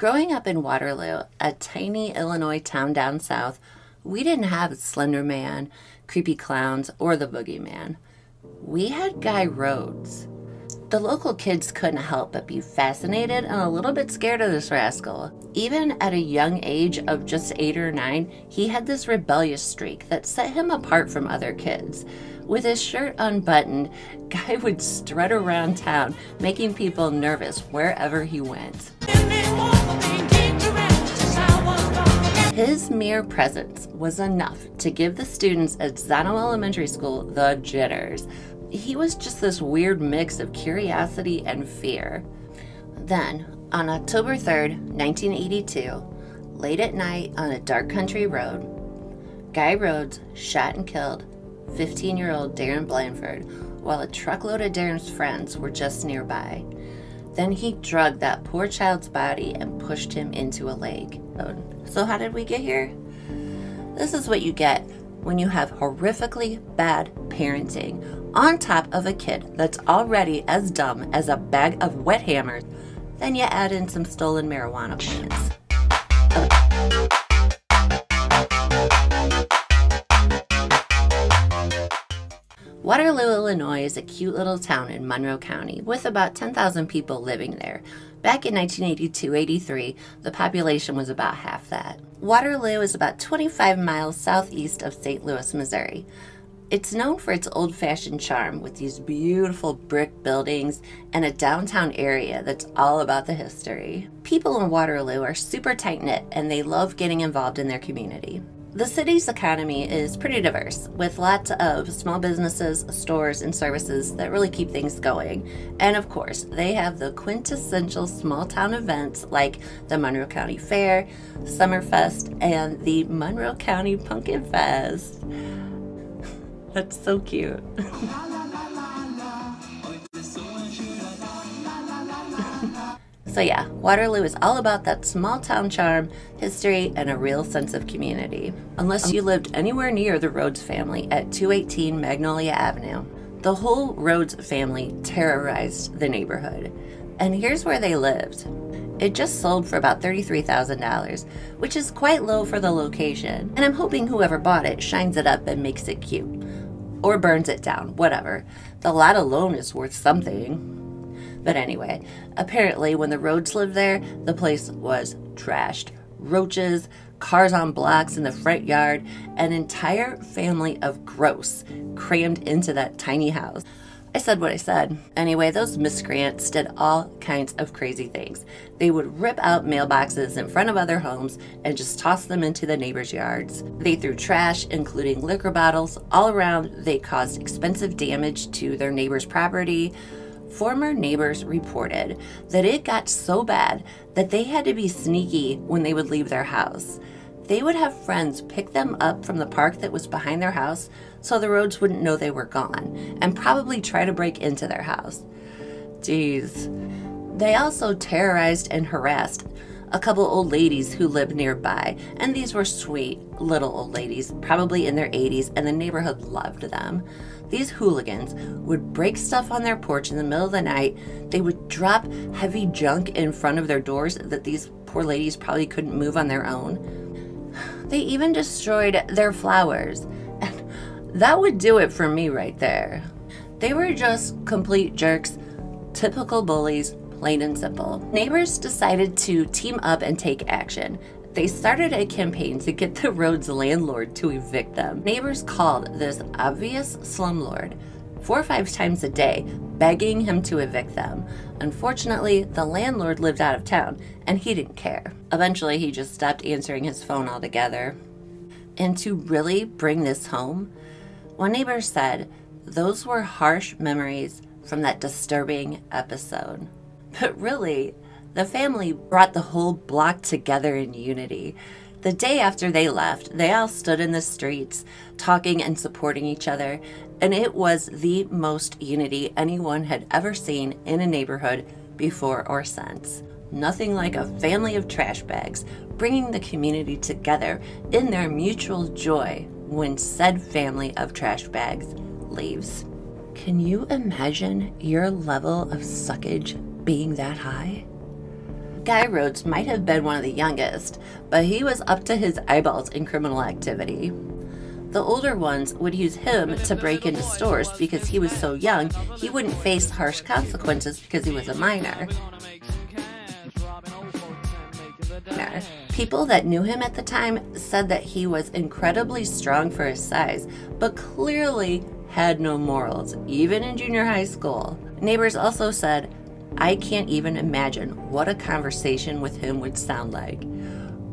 Growing up in Waterloo, a tiny Illinois town down south, we didn't have Slender Man, creepy clowns, or the boogeyman. We had Guy Rhodes. The local kids couldn't help but be fascinated and a little bit scared of this rascal. Even at a young age of just 8 or 9, he had this rebellious streak that set him apart from other kids. With his shirt unbuttoned, Guy would strut around town, making people nervous wherever he went. His mere presence was enough to give the students at Zano Elementary School the jitters. He was just this weird mix of curiosity and fear. Then, on October 3rd, 1982, late at night on a dark country road, Guy Rhodes shot and killed 15-year-old Darren Blandford while a truckload of Darren's friends were just nearby. Then he drugged that poor child's body and pushed him into a lake. So how did we get here? This is what you get when you have horrifically bad parenting on top of a kid that's already as dumb as a bag of wet hammers. Then you add in some stolen marijuana plants. Waterloo, Illinois is a cute little town in Monroe County with about 10,000 people living there. Back in 1982-83, the population was about half that. Waterloo is about 25 miles southeast of St. Louis, Missouri. It's known for its old-fashioned charm with these beautiful brick buildings and a downtown area that's all about the history. People in Waterloo are super tight-knit and they love getting involved in their community. The city's economy is pretty diverse, with lots of small businesses, stores, and services that really keep things going. And of course, they have the quintessential small-town events like the Monroe County Fair, Summerfest, and the Monroe County Pumpkin Fest. That's so cute. So yeah, Waterloo is all about that small town charm, history, and a real sense of community. Unless you lived anywhere near the Rhodes family at 218 Magnolia Avenue. The whole Rhodes family terrorized the neighborhood. And here's where they lived. It just sold for about $33,000, which is quite low for the location. And I'm hoping whoever bought it shines it up and makes it cute. Or burns it down, whatever. The lot alone is worth something. But anyway, apparently when the Rhodes lived there, the place was trashed. Roaches, cars on blocks in the front yard, an entire family of gross crammed into that tiny house. I said what I said. Anyway, those miscreants did all kinds of crazy things. They would rip out mailboxes in front of other homes and just toss them into the neighbors' yards. They threw trash, including liquor bottles, all around. They caused expensive damage to their neighbors' property. Former neighbors reported that it got so bad that they had to be sneaky when they would leave their house. They would have friends pick them up from the park that was behind their house so the Rhodes wouldn't know they were gone, and probably try to break into their house. Jeez. They also terrorized and harassed a couple old ladies who lived nearby, and these were sweet little old ladies, probably in their 80s, and the neighborhood loved them. These hooligans would break stuff on their porch in the middle of the night. They would drop heavy junk in front of their doors that these poor ladies probably couldn't move on their own. They even destroyed their flowers. And that would do it for me right there. They were just complete jerks, typical bullies, plain and simple. Neighbors decided to team up and take action. They started a campaign to get the Rhodes landlord to evict them. Neighbors called this obvious slumlord 4 or 5 times a day, begging him to evict them. Unfortunately, the landlord lived out of town, and he didn't care. Eventually, he just stopped answering his phone altogether. And to really bring this home, one neighbor said those were harsh memories from that disturbing episode. But really, the family brought the whole block together in unity. The day after they left, they all stood in the streets, talking and supporting each other, and it was the most unity anyone had ever seen in a neighborhood before or since. Nothing like a family of trash bags bringing the community together in their mutual joy when said family of trash bags leaves. Can you imagine your level of suckage being that high? Guy Rhodes might have been one of the youngest, but he was up to his eyeballs in criminal activity. The older ones would use him to break into stores because he was so young he wouldn't face harsh consequences because he was a minor. People that knew him at the time said that he was incredibly strong for his size, but clearly had no morals, even in junior high school. Neighbors also said, "I can't even imagine what a conversation with him would sound like.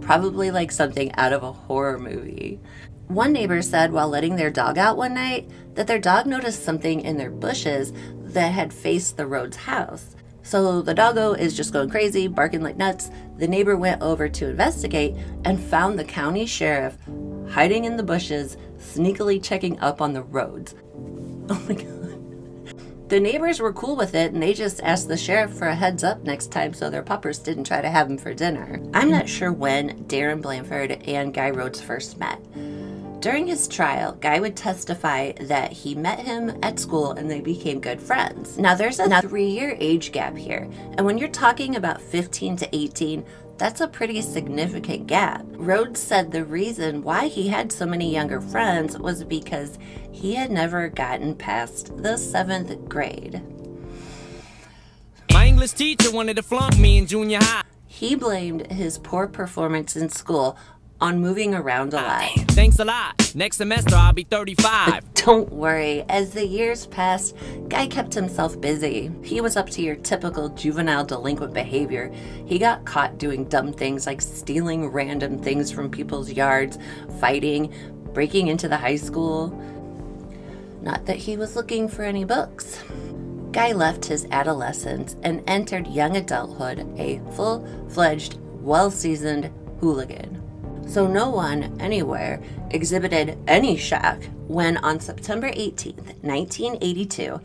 Probably like something out of a horror movie." One neighbor said while letting their dog out one night that their dog noticed something in their bushes that had faced the Rhodes house. So the doggo is just going crazy, barking like nuts. The neighbor went over to investigate and found the county sheriff hiding in the bushes, sneakily checking up on the Rhodes. Oh my God. The neighbors were cool with it, and they just asked the sheriff for a heads up next time so their puppers didn't try to have him for dinner. I'm not sure when Darren Blandford and Guy Rhodes first met. During his trial, Guy would testify that he met him at school and they became good friends. Now, there's a 3-year age gap here, and when you're talking about 15 to 18, that's a pretty significant gap. Rhodes said the reason why he had so many younger friends was because he had never gotten past the 7th grade. My English teacher wanted to flunk me in junior high. He blamed his poor performance in school on moving around a lot. Thanks a lot. Next semester I'll be 35. Don't worry, as the years passed, Guy kept himself busy. He was up to your typical juvenile delinquent behavior. He got caught doing dumb things like stealing random things from people's yards, fighting, breaking into the high school. Not that he was looking for any books. Guy left his adolescence and entered young adulthood a full-fledged, well-seasoned hooligan. So no one, anywhere, exhibited any shock when on September 18th, 1982,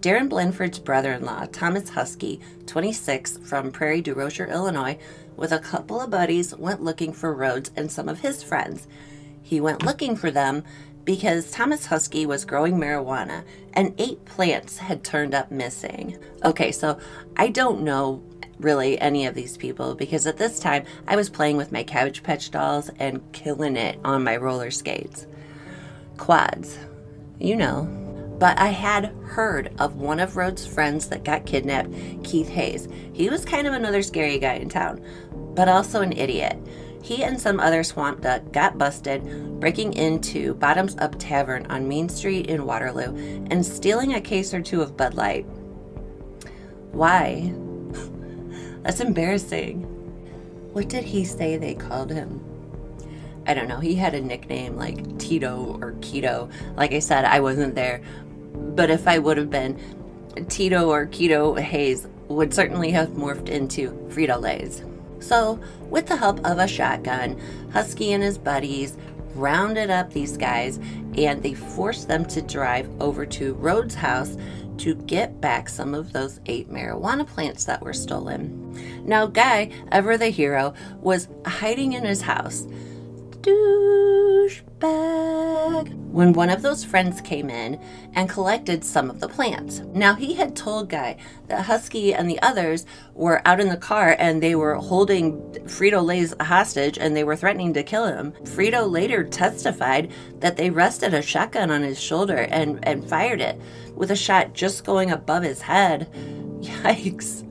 Darren Blandford's brother-in-law, Thomas Huskey, 26, from Prairie du Rocher, Illinois, with a couple of buddies, went looking for Rhodes and some of his friends. He went looking for them because Thomas Huskey was growing marijuana and 8 plants had turned up missing. Okay, so I don't know really any of these people because at this time I was playing with my Cabbage Patch dolls and killing it on my roller skates. Quads, you know. But I had heard of one of Rhodes' friends that got kidnapped, Keith Hayes. He was kind of another scary guy in town, but also an idiot. He and some other swamp duck got busted breaking into Bottoms Up Tavern on Main Street in Waterloo and stealing a case or 2 of Bud Light. Why? That's embarrassing. What did he say they called him? I don't know. He had a nickname like Tito or Keto. Like I said, I wasn't there. But if I would have been, Tito or Keto Hayes would certainly have morphed into Frito-Lays. So, with the help of a shotgun, Huskey and his buddies rounded up these guys and they forced them to drive over to Rhodes' house to get back some of those 8 marijuana plants that were stolen. Now, Guy, ever the hero, was hiding in his house. Douchebag. When one of those friends came in and collected some of the plants. Now, he had told Guy that Huskey and the others were out in the car and they were holding Frito-Lay's hostage and they were threatening to kill him. Frito later testified that they rested a shotgun on his shoulder and fired it with a shot just going above his head. Yikes.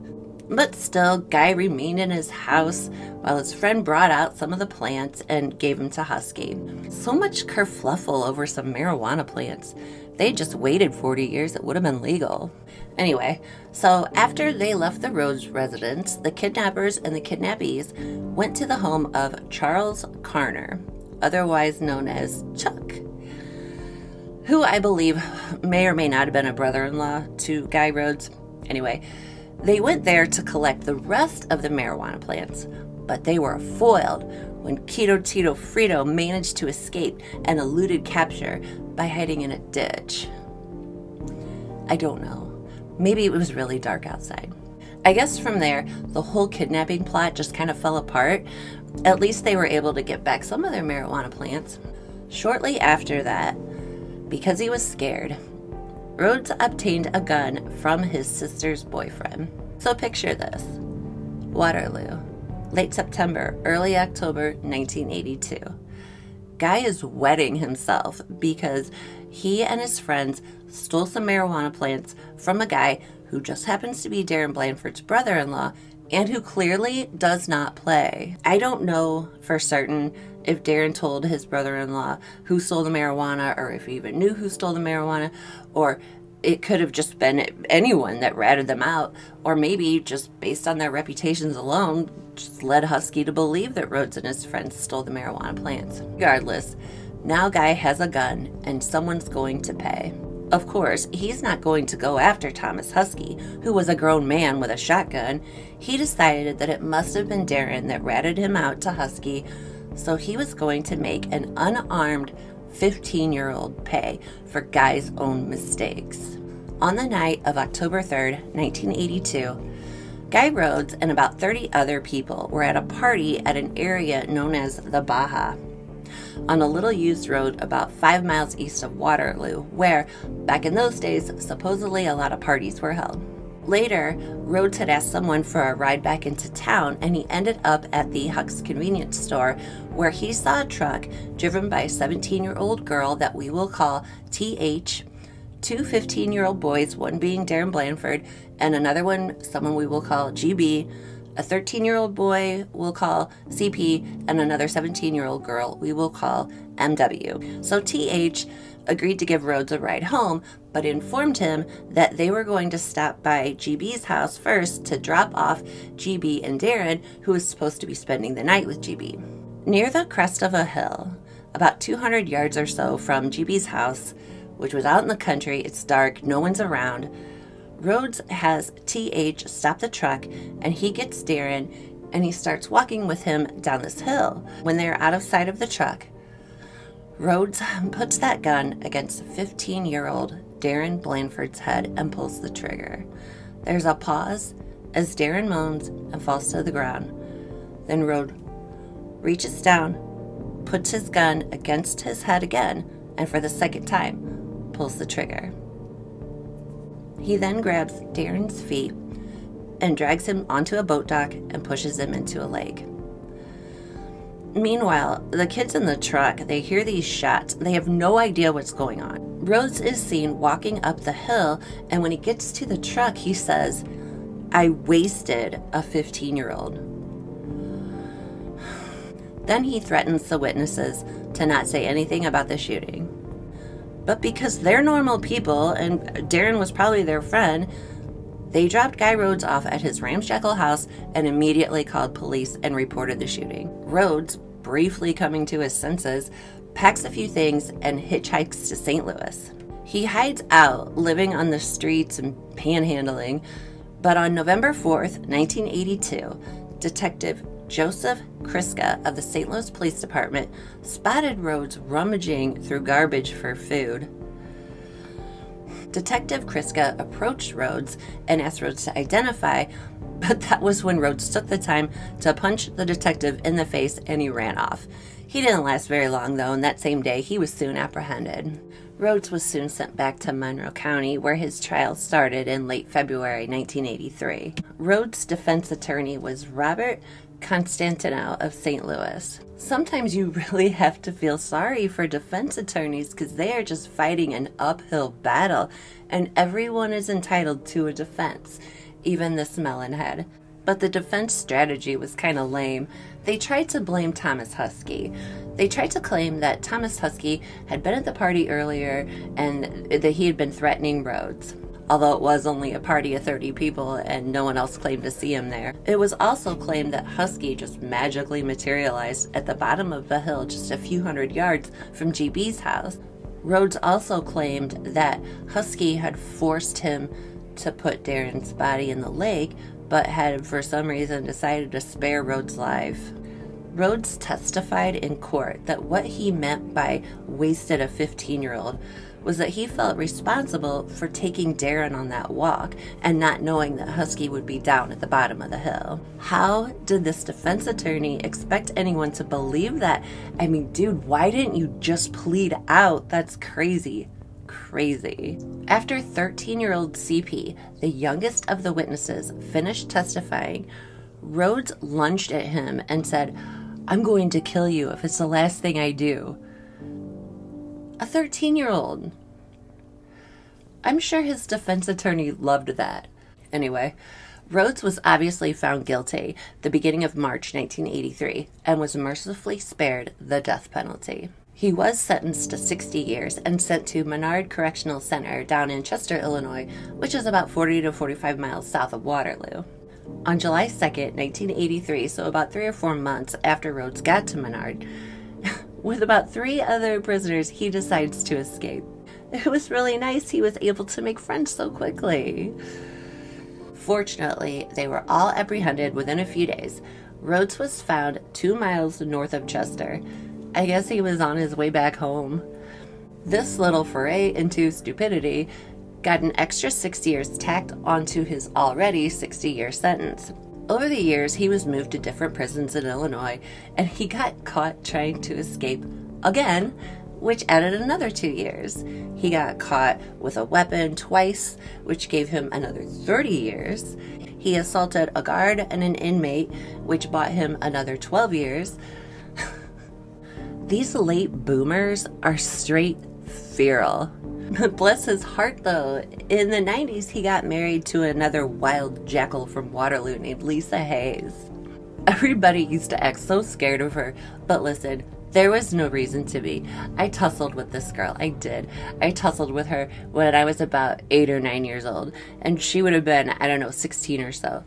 But still, Guy remained in his house while his friend brought out some of the plants and gave them to Huskey. So much kerfluffle over some marijuana plants. If they just waited 40 years, it would have been legal. Anyway, so after they left the Rhodes residence, the kidnappers and the kidnappees went to the home of Charles Carner, otherwise known as Chuck, who I believe may or may not have been a brother-in-law to Guy Rhodes. Anyway, they went there to collect the rest of the marijuana plants, but they were foiled when Keto Tito Frito managed to escape and eluded capture by hiding in a ditch. I don't know. Maybe it was really dark outside. I guess from there, the whole kidnapping plot just kind of fell apart. At least they were able to get back some of their marijuana plants. Shortly after that, because he was scared, Rhodes obtained a gun from his sister's boyfriend. So picture this. Waterloo, late September, early October 1982. Guy is wetting himself because he and his friends stole some marijuana plants from a guy who just happens to be Darren Blandford's brother-in-law and who clearly does not play. I don't know for certain if Darren told his brother-in-law who stole the marijuana, or if he even knew who stole the marijuana, or it could have just been anyone that ratted them out, or maybe just based on their reputations alone, just led Huskey to believe that Rhodes and his friends stole the marijuana plants. Regardless, now Guy has a gun and someone's going to pay. Of course, he's not going to go after Thomas Huskey, who was a grown man with a shotgun. He decided that it must have been Darren that ratted him out to Huskey, so he was going to make an unarmed 15-year-old pay for Guy's own mistakes. On the night of October 3rd, 1982, Guy Rhodes and about 30 other people were at a party at an area known as the Baja, on a little used road about 5 miles east of Waterloo, where, back in those days, supposedly a lot of parties were held. Later, Rhodes had asked someone for a ride back into town, and he ended up at the Huck's convenience store, where he saw a truck driven by a 17-year-old girl that we will call TH, two 15-year-old boys, one being Darren Blandford, and another one, someone we will call GB, a 13-year-old boy we'll call CP, and another 17-year-old girl we will call MW. So TH agreed to give Rhodes a ride home, but informed him that they were going to stop by GB's house first to drop off GB and Darren, who was supposed to be spending the night with GB. Near the crest of a hill, about 200 yards or so from GB's house, which was out in the country, it's dark, no one's around, Rhodes has TH stop the truck, and he gets Darren and he starts walking with him down this hill. When they're out of sight of the truck, Rhodes puts that gun against 15-year-old Darren Blandford's head and pulls the trigger. There's a pause as Darren moans and falls to the ground. Then Rhodes reaches down, puts his gun against his head again, and for the second time, pulls the trigger. He then grabs Darren's feet and drags him onto a boat dock and pushes him into a lake. Meanwhile, the kids in the truck, they hear these shots. They have no idea what's going on. Rhodes is seen walking up the hill, and when he gets to the truck, he says, "I wasted a 15-year-old. Then he threatens the witnesses to not say anything about the shooting. But because they're normal people, and Darren was probably their friend, they dropped Guy Rhodes off at his ramshackle house and immediately called police and reported the shooting. Rhodes, briefly coming to his senses, packs a few things and hitchhikes to St. Louis. He hides out, living on the streets and panhandling, but on November 4th, 1982, Detective Joseph Kriska of the St. Louis Police Department spotted Rhodes rummaging through garbage for food. Detective Kriska approached Rhodes and asked Rhodes to identify, but that was when Rhodes took the time to punch the detective in the face and he ran off. He didn't last very long though, and that same day he was soon apprehended. Rhodes was soon sent back to Monroe County, where his trial started in late February 1983. Rhodes' defense attorney was Robert Constantino of St. Louis. Sometimes you really have to feel sorry for defense attorneys because they are just fighting an uphill battle, and everyone is entitled to a defense, even this melonhead. But the defense strategy was kind of lame. They tried to blame Thomas Huskey. They tried to claim that Thomas Huskey had been at the party earlier and that he had been threatening Rhodes, although it was only a party of 30 people and no one else claimed to see him there. It was also claimed that Huskey just magically materialized at the bottom of the hill just a few hundred yards from GB's house. Rhodes also claimed that Huskey had forced him to put Darren's body in the lake, but had for some reason decided to spare Rhodes' life. Rhodes testified in court that what he meant by wasted a 15-year-old was that he felt responsible for taking Darren on that walk and not knowing that Huskey would be down at the bottom of the hill. How did this defense attorney expect anyone to believe that? I mean, dude, why didn't you just plead out? That's crazy. Crazy. After 13-year-old CP, the youngest of the witnesses, finished testifying, Rhodes lunged at him and said, "I'm going to kill you if it's the last thing I do." A 13-year-old. I'm sure his defense attorney loved that. Anyway, Rhodes was obviously found guilty the beginning of March 1983 and was mercifully spared the death penalty. He was sentenced to 60 years and sent to Menard Correctional Center down in Chester, Illinois, which is about 40 to 45 miles south of Waterloo. On July 2nd, 1983, so about 3 or 4 months after Rhodes got to Menard, with about 3 other prisoners, he decides to escape. It was really nice he was able to make friends so quickly. Fortunately, they were all apprehended within a few days. Rhodes was found 2 miles north of Chester. I guess he was on his way back home. This little foray into stupidity got an extra 6 years tacked onto his already 60-year sentence. Over the years, he was moved to different prisons in Illinois, and he got caught trying to escape again, which added another 2 years. He got caught with a weapon twice, which gave him another 30 years. He assaulted a guard and an inmate, which bought him another 12 years. These late boomers are straight feral. Bless his heart, though. In the 90s, he got married to another wild jackal from Waterloo named Lisa Hayes. Everybody used to act so scared of her, but listen, there was no reason to be. I tussled with this girl. I did. I tussled with her when I was about 8 or 9 years old, and she would have been, 16 or so.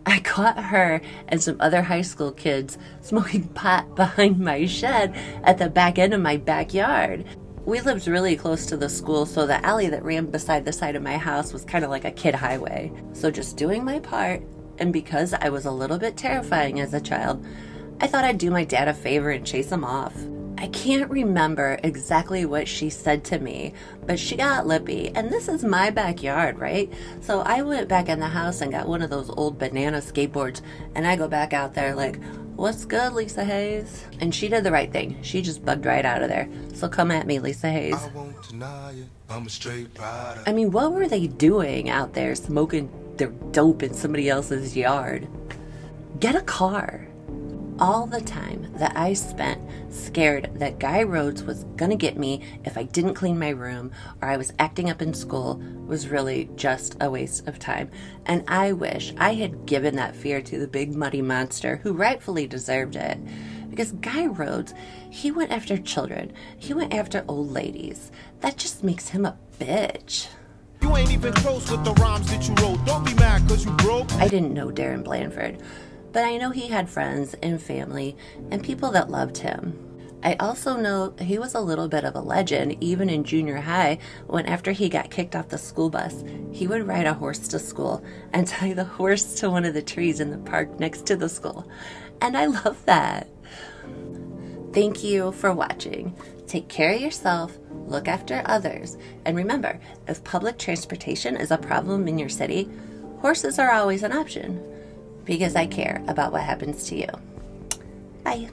I caught her and some other high school kids smoking pot behind my shed at the back end of my backyard. We lived really close to the school, so the alley that ran beside the side of my house was kind of like a kid highway. So just doing my part, and because I was a little bit terrifying as a child, I thought I'd do my dad a favor and chase him off. I can't remember exactly what she said to me, but she got lippy, and this is my backyard, right? So I went back in the house and got one of those old banana skateboards, and I go back out there like, "What's good, Lisa Hayes?" And she did the right thing. She just bugged right out of there. So come at me, Lisa Hayes. I won't deny it. I'm a straight rider. I mean, what were they doing out there smoking their dope in somebody else's yard? Get a car. All the time that I spent scared that Guy Rhodes was gonna get me if I didn't clean my room or I was acting up in school was really just a waste of time. And I wish I had given that fear to the big muddy monster who rightfully deserved it. Because Guy Rhodes, he went after children. He went after old ladies. That just makes him a bitch. You ain't even close with the rhymes that you wrote. Don't be mad cause you broke. I didn't know Darren Blandford, but I know he had friends and family and people that loved him. I also know he was a little bit of a legend, even in junior high, when after he got kicked off the school bus, he would ride a horse to school and tie the horse to one of the trees in the park next to the school. And I love that. Thank you for watching. Take care of yourself, look after others, and remember, if public transportation is a problem in your city, horses are always an option. Because I care about what happens to you. Bye.